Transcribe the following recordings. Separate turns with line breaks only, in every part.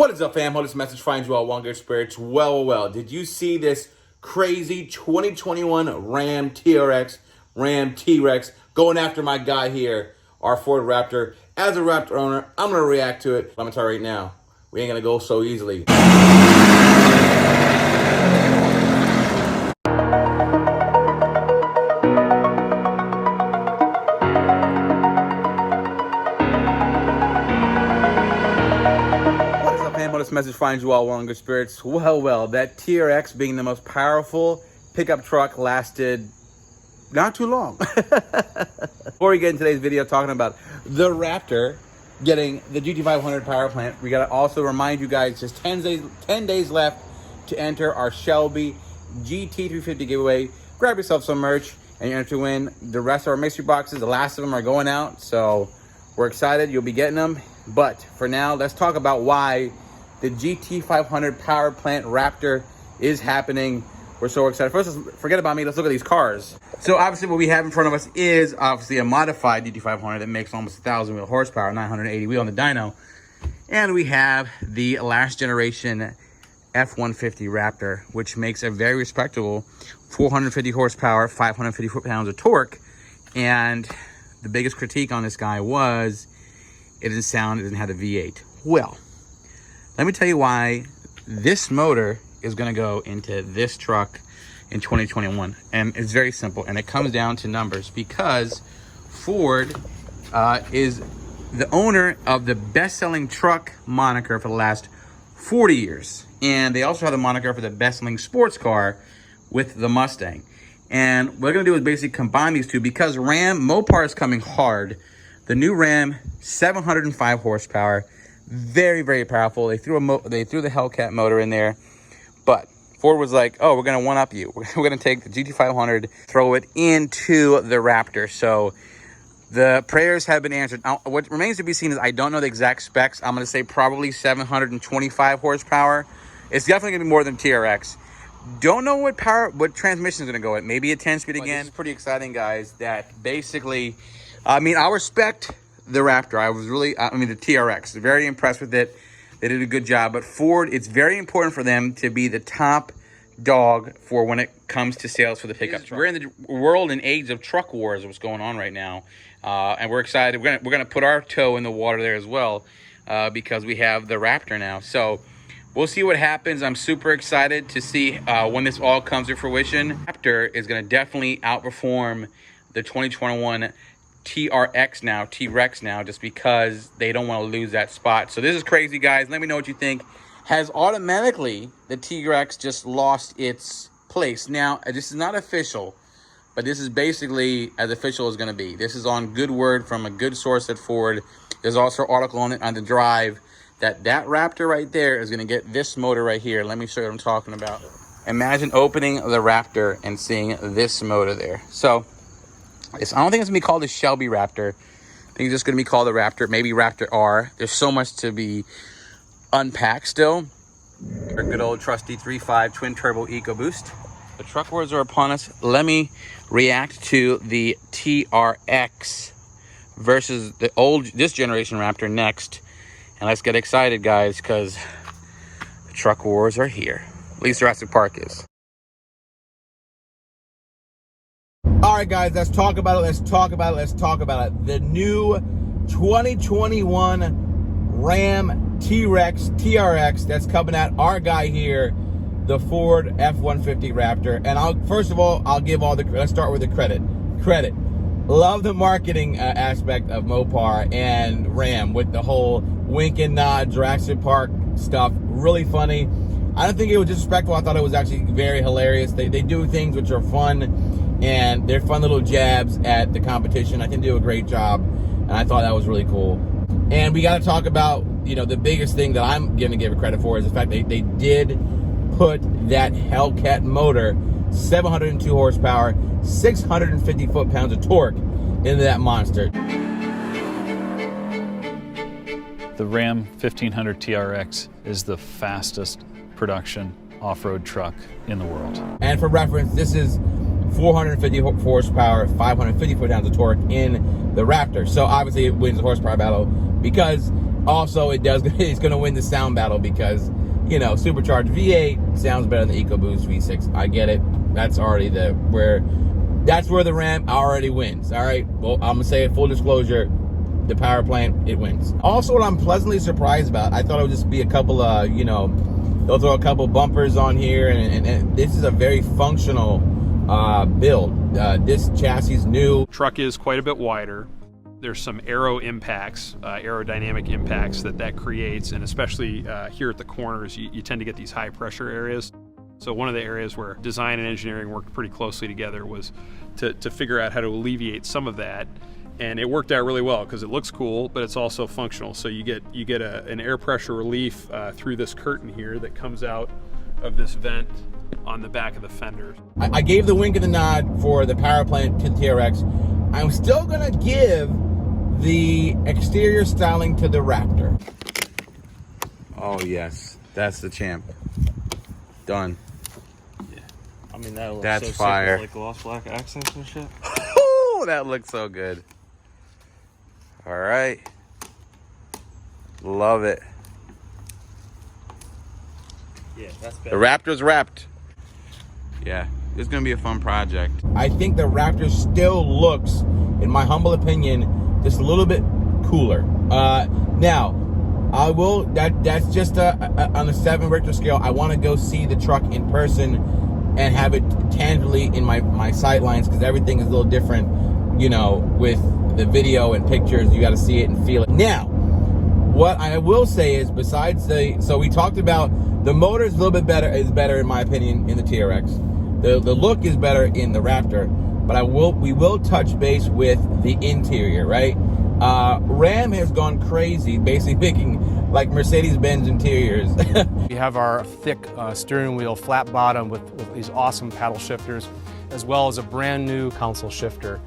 What is up, fam? Hope this message finds you all one good spirits. Well. Did you see this crazy 2021 RAM TRX, RAM T-Rex going after my guy here, our Ford Raptor? As a Raptor owner, I'm going to react to it. I'm going to tell you right now, we ain't going to go so easily. This message finds you all well in good spirits. Well, that TRX being the most powerful pickup truck lasted not too long. Before we get into today's video talking about the Raptor getting the GT500 power plant, we gotta also remind you guys just 10 days left to enter our Shelby GT350 giveaway. Grab yourself some merch and you enter to win. The rest of our mystery boxes, the last of them are going out, so we're excited. You'll be getting them. But for now, let's talk about why the GT500 power plant Raptor is happening. We're so excited. First, let's forget about me. Let's look at these cars. So obviously what we have in front of us is obviously a modified GT500 that makes almost 1,000 wheel horsepower, 980 wheel on the dyno. And we have the last generation F-150 Raptor, which makes a very respectable 450 horsepower, 550 foot-pounds of torque. And the biggest critique on this guy was it didn't sound, it didn't have the V8. Well, let me tell you why this motor is going to go into this truck in 2021. And it's very simple. And it comes down to numbers because Ford is the owner of the best-selling truck moniker for the last 40 years. And they also have the moniker for the best-selling sports car with the Mustang. And what we're going to do is basically combine these two because Mopar is coming hard. The new Ram, 705 horsepower. Very powerful. They threw the Hellcat motor in there, but Ford was like, oh, we're gonna one up you. We're gonna take the GT500, throw it into the Raptor. So the prayers have been answered. Now, what remains to be seen is I don't know the exact specs. I'm gonna say probably 725 horsepower. It's definitely gonna be more than TRX. Don't know what transmission is gonna go at. Maybe a 10-speed again. This is pretty exciting, guys. That basically, I mean, I respect the Raptor. The TRX, very impressed with it. They did a good job, but Ford, it's very important for them to be the top dog for when it comes to sales for the pickup truck. We're in the world and age of truck wars, what's going on right now, and we're excited. We're gonna put our toe in the water there as well, because we have the Raptor now. So we'll see what happens. I'm super excited to see when this all comes to fruition. Raptor is gonna definitely outperform the 2021 TRX now, T-Rex now, just because they don't want to lose that spot. So this is crazy, guys. Let me know what you think. Has automatically the T-Rex just lost its place? Now, this is not official, but this is basically as official as going to be. This is on good word from a good source at Ford. There's also an article on it on the drive that Raptor right there is going to get this motor right here. Let me show you what I'm talking about. Imagine opening the Raptor and seeing this motor there. So I don't think it's going to be called the Shelby Raptor. I think it's just going to be called the Raptor, maybe Raptor R. There's so much to be unpacked still. Our good old trusty 3.5 twin-turbo EcoBoost. The truck wars are upon us. Let me react to the TRX versus this generation Raptor next. And let's get excited, guys, because the truck wars are here. At least Jurassic Park is. All right, guys, let's talk about it. The new 2021 Ram T-Rex TRX that's coming at our guy here, the Ford F-150 Raptor. And first of all, let's start with the credit. Love the marketing aspect of Mopar and Ram with the whole wink and nod Jurassic Park stuff. Really funny. I don't think it was disrespectful. I thought it was actually very hilarious. They do things which are fun, and they're fun little jabs at the competition. I think they do a great job, and I thought that was really cool. And we got to talk about, the biggest thing that I'm going to give it credit for is the fact that they did put that Hellcat motor, 702 horsepower, 650 foot-pounds of torque into that monster.
The Ram 1500 TRX is the fastest production off-road truck in the world.
And for reference, this is 450 horsepower, 550 foot-pounds of torque in the Raptor. So obviously it wins the horsepower battle because Also, it's going to win the sound battle because, you know, supercharged V8 sounds better than the EcoBoost V6. I get it. That's already where the Ram already wins. All right. Well, I'm going to say it, full disclosure, the power plant, it wins. Also, what I'm pleasantly surprised about, I thought it would just be a couple of, you know, they'll throw a couple bumpers on here, and this is a very functional build. This chassis is new.
Truck is quite a bit wider. There's some aerodynamic impacts that creates, and especially here at the corners, you tend to get these high pressure areas. So one of the areas where design and engineering worked pretty closely together was to figure out how to alleviate some of that. And it worked out really well because it looks cool, but it's also functional. So you get an air pressure relief through this curtain here that comes out of this vent on the back of the fender.
I gave the wink and the nod for the power plant to the TRX. I'm still gonna give the exterior styling to the Raptor. Oh yes, that's the champ. Done.
Yeah, I mean that looks
that's
so
fire.
Sick with, like gloss black accents and shit.
Oh, that looks so good. All right, love it.
Yeah, that's
The
better.
Raptor's wrapped. Yeah, this is gonna be a fun project. I think the Raptor still looks, in my humble opinion, just a little bit cooler. Now, I will, that's just on a 7 Richter scale. I want to go see the truck in person and have it tangibly in my sight lines, because everything is a little different, you know, with the video and pictures. You got to see it and feel it. Now, what I will say is, besides so we talked about the motor is a little bit better, in my opinion, in the TRX. The look is better in the Raptor, but we will touch base with the interior, right? Ram has gone crazy, basically picking like Mercedes-Benz interiors.
We have our thick steering wheel, flat bottom with these awesome paddle shifters, as well as a brand new console shifter.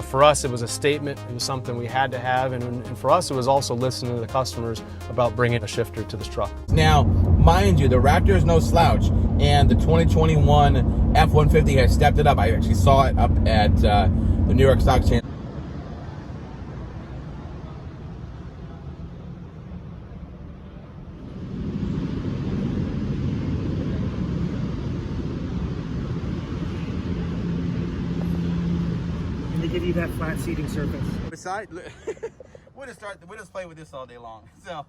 For us, it was a statement. It was something we had to have, and for us, it was also listening to the customers about bringing a shifter to this truck.
Now, mind you, the Raptor is no slouch, and the 2021 F-150 has stepped it up. I actually saw it up at the New York Stock Exchange.
And they give you that flat seating surface.
Besides, we'll just play with this all day long. So,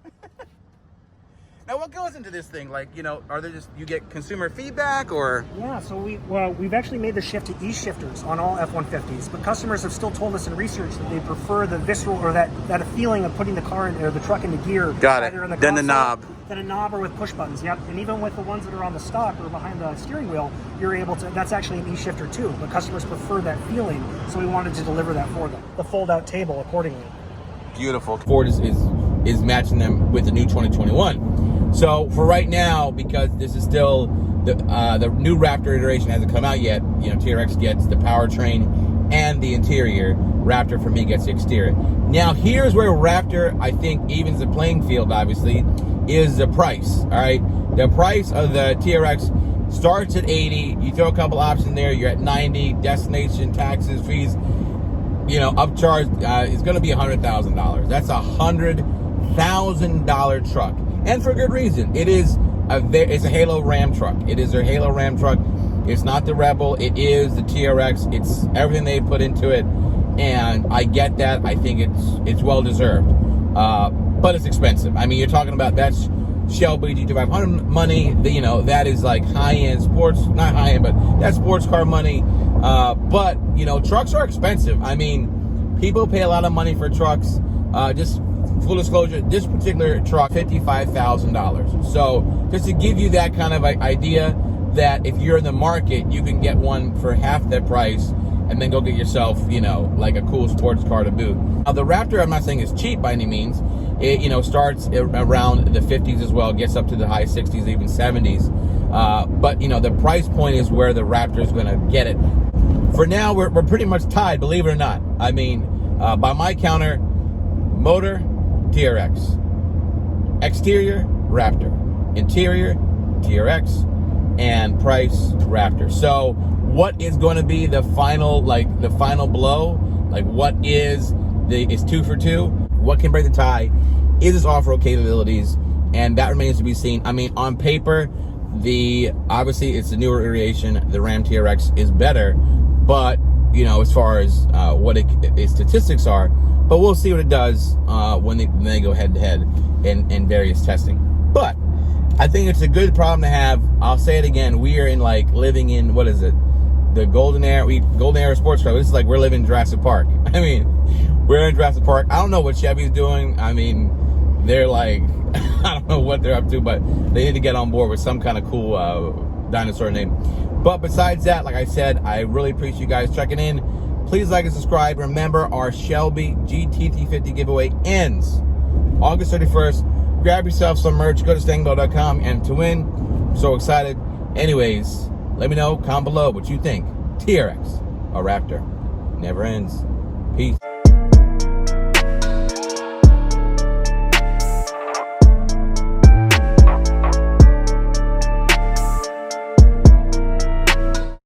now what goes into this thing? Like, you know, are there just, you get consumer feedback or?
Yeah, so we've actually made the shift to E-shifters on all F-150s, but customers have still told us in research that they prefer the visceral, or that feeling of putting the car in, or the truck into gear.
Got it.
Either in the
Then the
console,
knob.
Then a knob, or with push buttons. Yep. And even with the ones that are on the stock or behind the steering wheel, you're able to. That's actually an E-shifter too. But customers prefer that feeling, so we wanted to deliver that for them. The fold-out table accordingly.
Beautiful. Ford is matching them with the new 2021. So for right now, because this is still the new Raptor iteration hasn't come out yet, you know, TRX gets the powertrain and the interior. Raptor for me gets the exterior. Now here's where Raptor, I think, evens the playing field. Obviously, is the price. All right, the price of the TRX starts at 80. You throw a couple options there, you're at 90. Destination, taxes, fees, you know, upcharge, it's going to be $100,000. That's $100,000 truck, and for good reason. It's a Halo Ram truck. It is their Halo Ram truck. It's not the Rebel. It is the TRX. It's everything they put into it, and I get that. I think it's well deserved, but it's expensive. I mean, you're talking about that's Shelby GT500 money. You know, that is like high-end sports, not high-end, but that's sports car money. But, you know, trucks are expensive. I mean, people pay a lot of money for trucks. Just full disclosure, this particular truck, $55,000. So just to give you that kind of idea that if you're in the market, you can get one for half that price and then go get yourself, you know, like a cool sports car to boot. Now, the Raptor, I'm not saying is cheap by any means. It, you know, starts around the 50s as well, gets up to the high 60s, even 70s. But, you know, the price point is where the Raptor is going to get it. For now, we're pretty much tied, believe it or not. I mean, by my counter, motor, TRX. Exterior, Raptor. Interior, TRX. And price, Raptor. So what is going to be the final, the final blow? Like, what is 2 for 2? What can break the tie? is its off-road capabilities, and that remains to be seen. I mean, on paper, obviously it's the newer iteration, the Ram TRX is better, but you know, as far as what its statistics are, but we'll see what it does when they go head-to-head in various testing. But I think it's a good problem to have. I'll say it again. We are in like living in, what is it? The golden era sports car. This is like we're living in Jurassic Park. I mean, we're in Jurassic Park. I don't know what Chevy's doing. I mean, they're like, I don't know what they're up to, but they need to get on board with some kind of cool dinosaur name. But besides that, like I said, I really appreciate you guys checking in. Please like and subscribe. Remember, our Shelby GT500 giveaway ends August 31st. Grab yourself some merch. Go to StangMode.com and to win. I'm so excited. Anyways, let me know, comment below what you think. TRX or Raptor. Never ends. Peace.